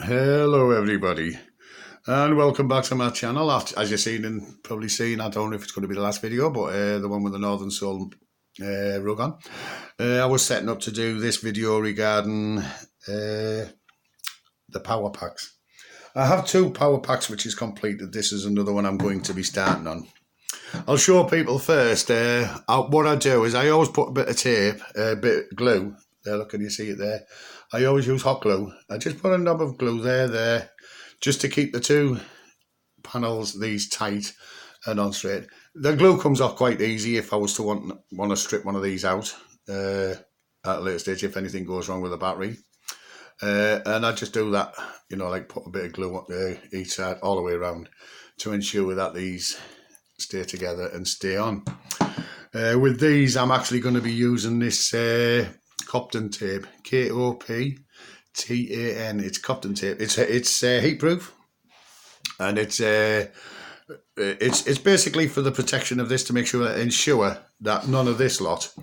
Hello everybody and welcome back to my channel. As you've seen and probably seen, I don't know if it's going to be the last video, but the one with the Northern Soul rug on. I was setting up to do this video regarding the power packs. I have two power packs which is completed. This is another one I'm going to be starting on. I'll show people first. What I do is I always put a bit of tape, a bit of glue. There, look, can you see it there? I always use hot glue. I just put a knob of glue there, just to keep the two panels, these tight and on straight. The glue comes off quite easy if I was to want to strip one of these out at a later stage if anything goes wrong with the battery. And I just do that, you know, like put a bit of glue up each side all the way around to ensure that these stay together and stay on. With these, I'm actually going to be using this Koptan tape, Koptan. It's Koptan tape. It's heat proof, and it's basically for the protection of this to ensure that none of this lot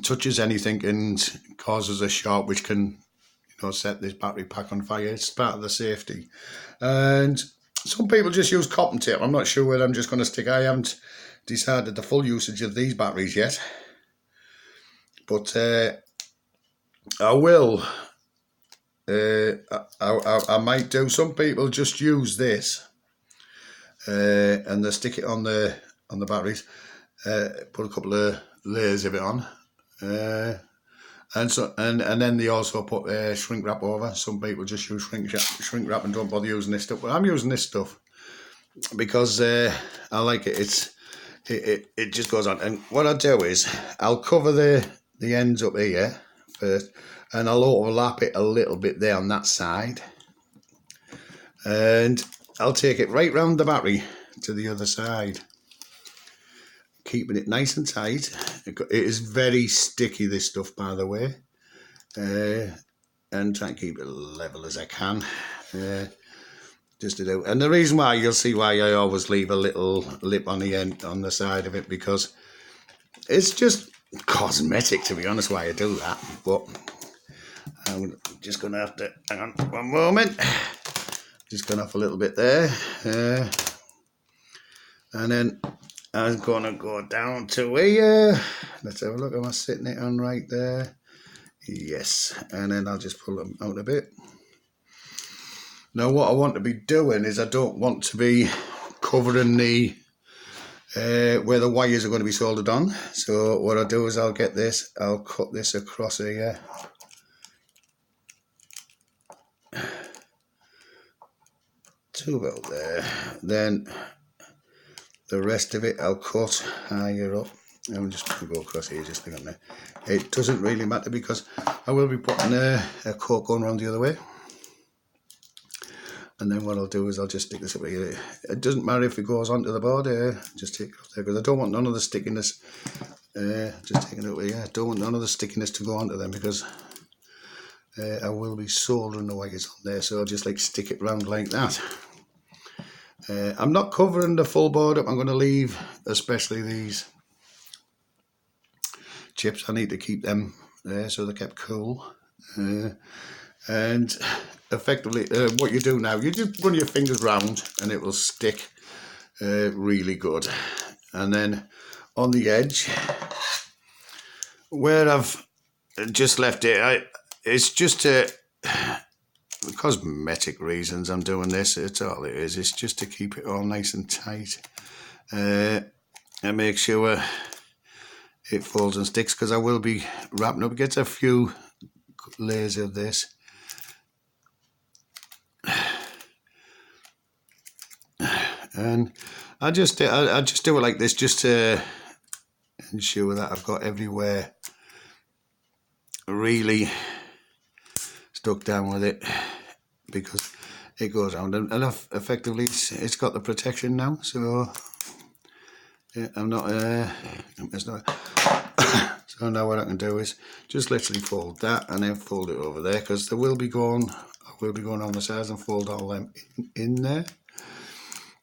touches anything and causes a short, which can, set this battery pack on fire. It's part of the safety. And some people just use cotton tape. I'm not sure whether I'm just going to stick. I haven't decided the full usage of these batteries yet, but I will. I might do. Some people just use this and they stick it on the batteries. Put a couple of layers of it on, and then they also put shrink wrap over. Some people just use shrink wrap and don't bother using this stuff. But I'm using this stuff because I like it. It just goes on. And what I do is I'll cover the ends up here first, and I'll overlap it a little bit there on that side, and I'll take it right round the battery to the other side, keeping it nice and tight. It is very sticky, this stuff, by the way, and try and keep it level as I can, just to do. And the reason why, you'll see why I always leave a little lip on the end, on the side of it, because it's just cosmetic, to be honest, why I do that. But I'm just going to have to, hang on one moment, just going off a little bit there, and then I'm going to go down to here. Let's have a look. Am I sitting it on right there? Yes. And then I'll just pull them out a bit. Now what I want to be doing is I don't want to be covering the where the wires are going to be soldered on. So what I'll do is I'll get this, I'll cut this across here. To about there. Then the rest of it I'll cut higher up. I'm just going to go across here, just on there. It doesn't really matter because I will be putting a cork going around the other way. And then what I'll do is I'll just stick this up here. It doesn't matter if it goes onto the board, just take it off there, because I don't want none of the stickiness. Just taking it over here. I don't want none of the stickiness to go onto them, because I will be soldering the wires on there. So I'll just like stick it round like that. I'm not covering the full board up. I'm going to leave especially these chips. I need to keep them there so they're kept cool. And effectively what you do now, you just run your fingers round and it will stick really good. And then on the edge where I've just left it, it's just for cosmetic reasons I'm doing this. It's all it is. It's just to keep it all nice and tight and make sure it folds and sticks, because I will be wrapping up. Get a few layers of this. And I just do it like this, just to ensure that I've got everywhere really stuck down with it, because it goes around and effectively it's got the protection now. So yeah, I'm not it's not. So now what I can do is just literally fold that and then fold it over there, because I will be going on the sides and fold all them in there.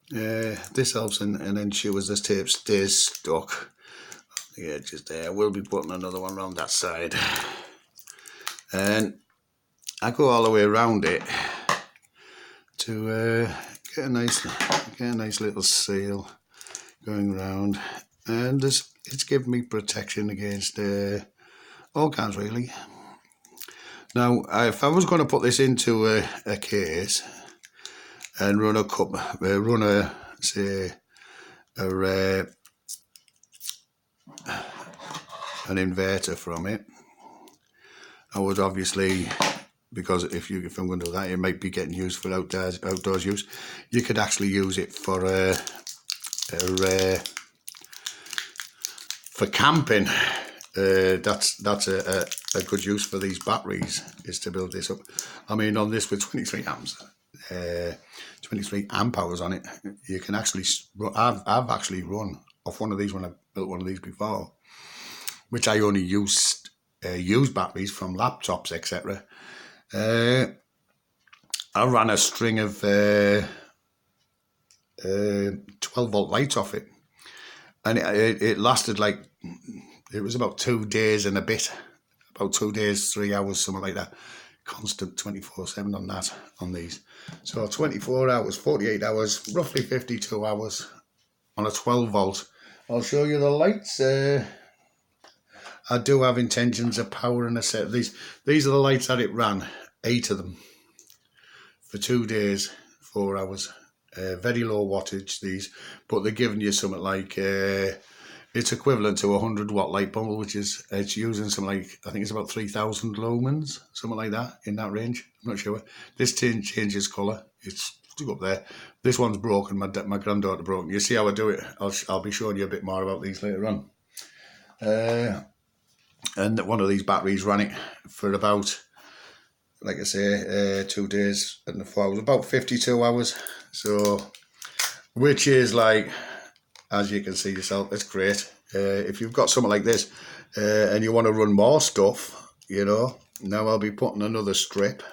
This helps and ensures this tape stays stuck. Yeah, just there. We'll be putting another one around that side. And I go all the way around it to get a nice little seal going round, and it's given me protection against all kinds really. Now, if I was going to put this into a case and run an inverter from it, I would obviously, because if I'm going to do that, it might be getting used for outdoors use. You could actually use it for camping. That's a good use for these batteries, is to build this up. I mean, on this with 23 amps, 23 amp hours on it, you can actually. I've actually run off one of these when I built one of these before, which I only used batteries from laptops, etc. I ran a string of 12-volt lights off it, and it lasted like, it was about 2 days and a bit, about 2 days, 3 hours, something like that. Constant 24/7 on that, on these. So 24 hours, 48 hours, roughly 52 hours on a 12-volt. I'll show you the lights. I do have intentions of powering a set of these. These are the lights that it ran, 8 of them, for 2 days, 4 hours. Very low wattage, these, but they're giving you something like, it's equivalent to a 100-watt light bulb, which is, it's using something like, I think it's about 3,000 lumens, something like that, in that range. I'm not sure. This changes colour. It's up there. This one's broken. My granddaughter broke. You see how I do it? I'll be showing you a bit more about these later on. And one of these batteries ran it for about, like I say, 2 days and 4 hours, about 52 hours. So, which is like, as you can see yourself, it's great. If you've got something like this and you want to run more stuff, you know, now I'll be putting another strip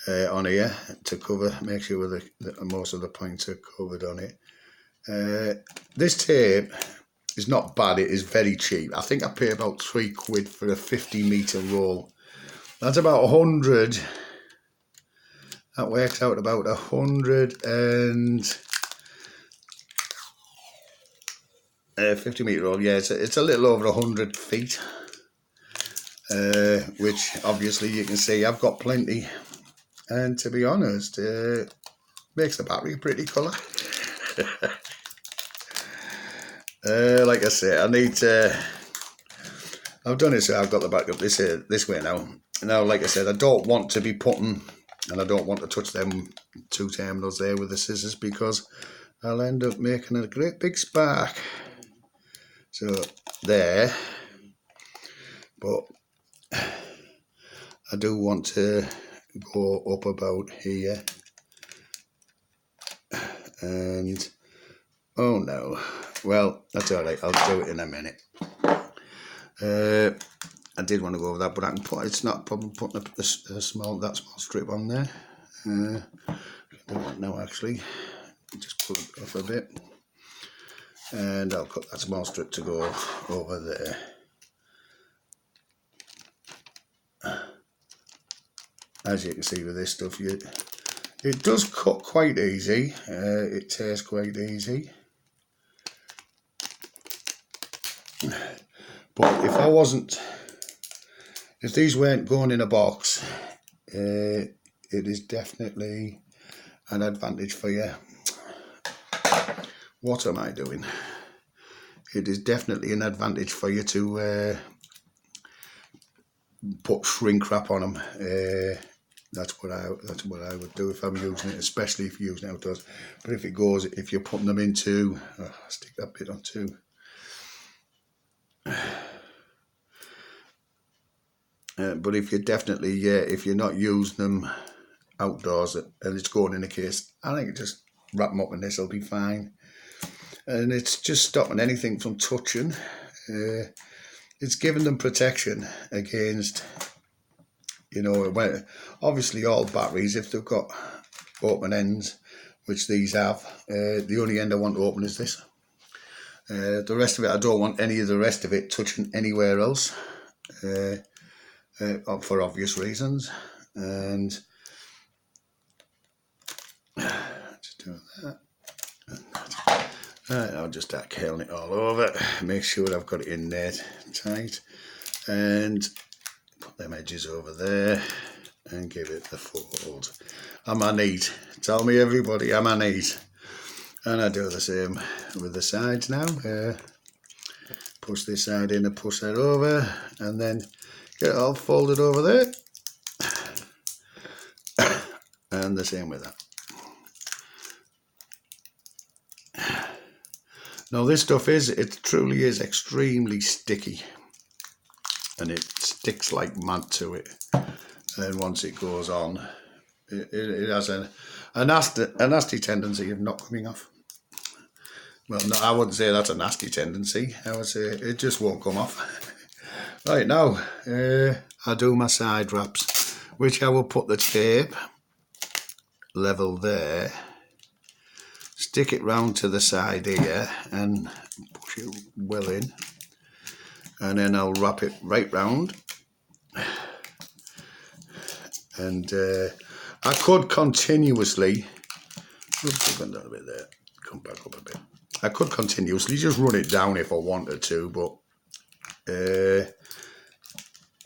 on here to cover, make sure that most of the points are covered on it. This tape is not bad, it is very cheap. I think I pay about £3 for a 50-metre roll. That's about 100. That works out about 50-metre roll. Yeah, it's a little over 100 feet, which obviously you can see I've got plenty. And to be honest, makes the battery a pretty colour. Like I say, I need to. I've done it so I've got the back up this way now. Now, like I said, I don't want to be putting, and I don't want to touch them 2 terminals there with the scissors, because I'll end up making a great big spark. So there, but I do want to go up about here, and oh no, well, that's all right, I'll do it in a minute. I did want to go over that, but I can put, it's not a problem putting that small strip on there. Do that now actually, just pull it off a bit, and I'll cut that small strip to go over there. As you can see with this stuff, it does cut quite easy, it tears quite easy. But if these weren't going in a box, it is definitely an advantage for you. What am I doing? It is definitely an advantage for you to put shrink wrap on them. That's what I would do if I'm using it, especially if you're using it outdoors. But if you're putting them into, stick that bit on too. But if you're not using them outdoors and it's going in a case, I think just wrap them up in this, will be fine. And it's just stopping anything from touching. It's giving them protection against, you know, obviously all batteries, if they've got open ends, which these have, the only end I want to open is this. The rest of it, I don't want any of the rest of it touching anywhere else, for obvious reasons. and just do that. Right, I'll just start curling it all over. Make sure I've got it in there tight, and put them edges over there and give it the fold. Am I neat? Tell me, everybody, am I neat? And I do the same with the sides now. Push this side in and push that over, and then get it all folded over there. And the same with that. Now this stuff it truly is extremely sticky, and it sticks like mad to it. And once it goes on, it has a nasty tendency of not coming off. Well, no, I wouldn't say that's a nasty tendency. I would say it just won't come off. Right, now I do my side wraps, which I will put the tape level there, stick it round to the side here and push it well in, and then I'll wrap it right round. And I could continuously, oops, I've gone down a bit there, come back up a bit. I could continuously just run it down if I wanted to, but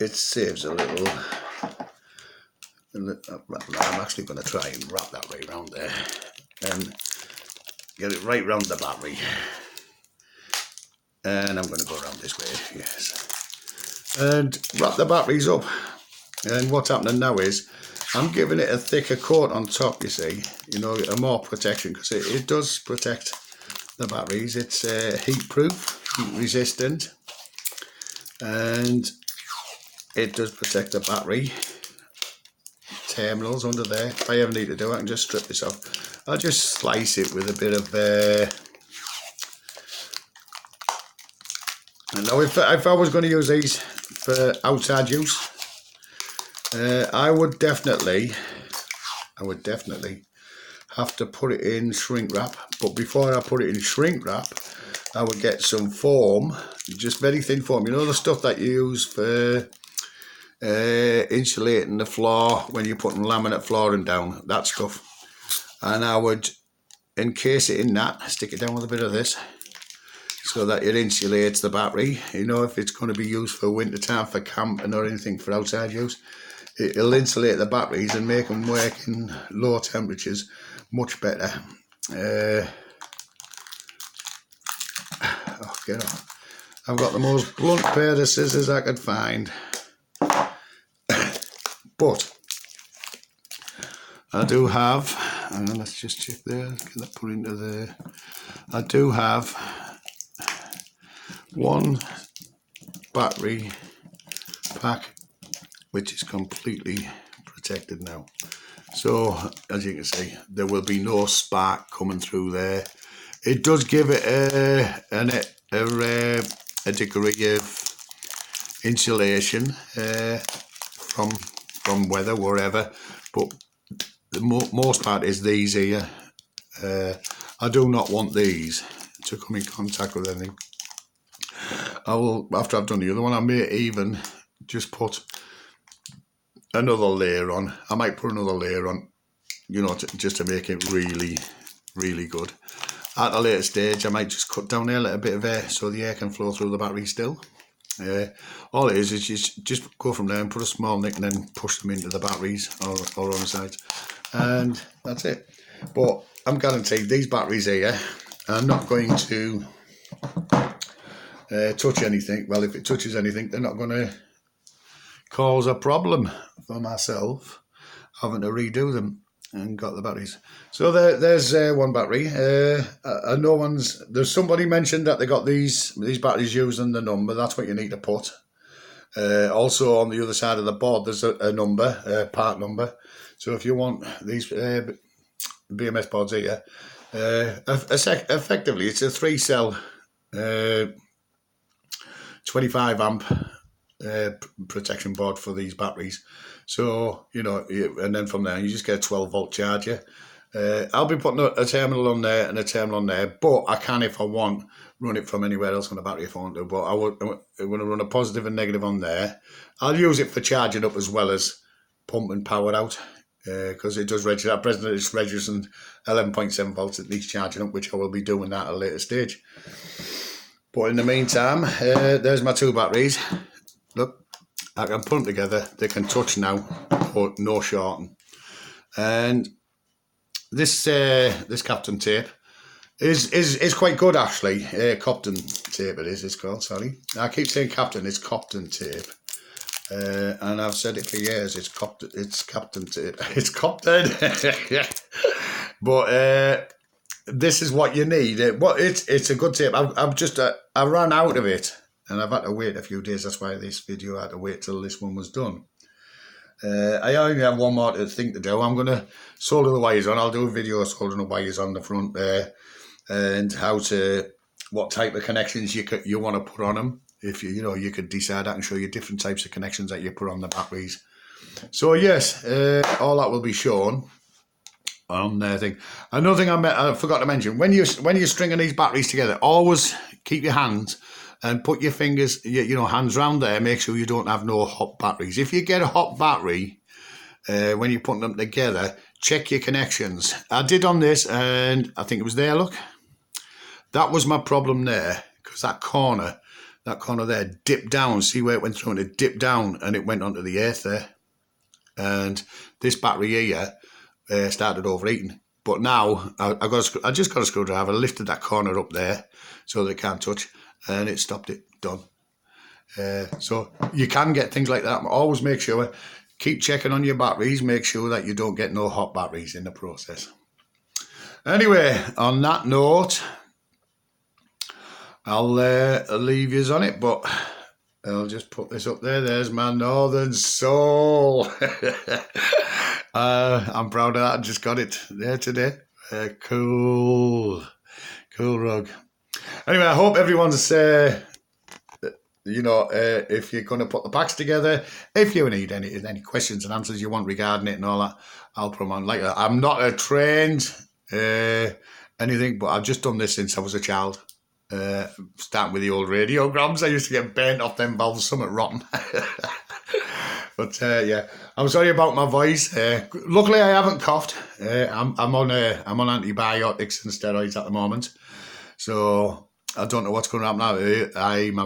it saves a little. I'm actually going to try and wrap that right round there and get it right round the battery. And I'm going to go around this way, yes. And wrap the batteries up. And what's happening now is I'm giving it a thicker coat on top, you see, you know, a more protection, because it does protect the batteries. It's heat proof, heat resistant, and it does protect the battery terminals under there. If I ever need to do it, I can just strip this off. I'll just slice it with a bit of now if I was going to use these for outside use, I would definitely have to put it in shrink wrap. But before I put it in shrink wrap, I would get some foam, just very thin foam, you know, the stuff that you use for insulating the floor when you're putting laminate flooring down, that stuff. And I would encase it in that, stick it down with a bit of this, so that it insulates the battery. You know, if it's going to be used for winter time, for camping or anything for outside use, it'll insulate the batteries and make them work in low temperatures much better. Oh, get off. I've got the most blunt pair of scissors I could find. But I do have, and let's just check there, get that put into there. I do have one battery pack which is completely protected now. So as you can see, there will be no spark coming through there. It does give it a degree of insulation from weather, wherever, but the most part is these here. I do not want these to come in contact with anything. I will, after I've done the other one, I may even just put another layer on. I might put another layer on, you know, just to make it really, really good. At a later stage, I might just cut down there a little bit of air so the air can flow through the battery still. All it is you just go from there and put a small nick and then push them into the batteries or on the sides, and that's it. But I'm guaranteed these batteries here are not going to touch anything. Well, if it touches anything, they're not going to cause a problem for myself having to redo them and got the batteries. So there's one battery. No one's. There's somebody mentioned that they got these batteries using the number. That's what you need to put. Also on the other side of the board, there's a number, part number. So if you want these BMS boards here, effectively it's a 3-cell 25 amp protection board for these batteries. So, you know, and then from there you just get a 12-volt charger. I'll be putting a terminal on there and a terminal on there, but I can, if I want, run it from anywhere else on the battery if I want to. But I'm going to run a positive and negative on there. I'll use it for charging up as well as pump and power out, because it does register. At present it's registering 11.7 volts at least charging up, which I will be doing that at a later stage. But in the meantime, there's my two batteries. Look, I can put them together. They can touch now, but no shorting. And this Koptan tape is quite good actually. Koptan tape it's called. Sorry, I keep saying Koptan. It's Koptan tape. And I've said it for years. It's Koptan tape. It's Koptan. But this is what you need. It's a good tape. I ran out of it, and I've had to wait a few days. That's why this video I had to wait till this one was done. I only have one more thing to do. I'm going to solder the wires on. I'll do a video of soldering the wires on the front there, and what type of connections you want to put on them. If you could decide. I can show you different types of connections that you put on the batteries. So yes, all that will be shown on the thing. Another thing I forgot to mention: when you're stringing these batteries together, always keep your hands and put your fingers, hands around there. Make sure you don't have no hot batteries. If you get a hot battery when you're putting them together, check your connections. I did on this, and I think it was there. Look, that was my problem there, because that corner there dipped down. See where it went through, and it dipped down, and it went onto the earth there. And this battery here started overheating. But now I just got a screwdriver, lifted that corner up there so they can't touch, and it stopped it. Done. So you can get things like that. Always make sure, keep checking on your batteries. Make sure that you don't get no hot batteries in the process. Anyway, on that note, I'll leave yous on it, but I'll just put this up there. There's my Northern Soul. I'm proud of that. I just got it there today. Cool rug. Anyway, I hope everyone's, if you're going to put the packs together, if you need any questions and answers you want regarding it and all that, I'll put them on. Like that. I'm not a trained anything, but I've just done this since I was a child. Starting with the old radiograms, I used to get burnt off them valves, something rotten. But yeah, I'm sorry about my voice. Luckily, I haven't coughed. I'm on antibiotics and steroids at the moment, so I don't know what's going to happen now.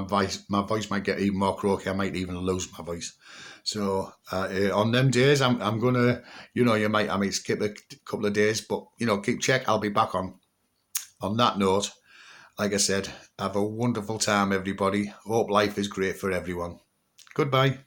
My voice might get even more croaky. I might even lose my voice. So on them days, I'm gonna, I might skip a couple of days, but keep check. I'll be back on. On that note, like I said, have a wonderful time, everybody. Hope life is great for everyone. Goodbye.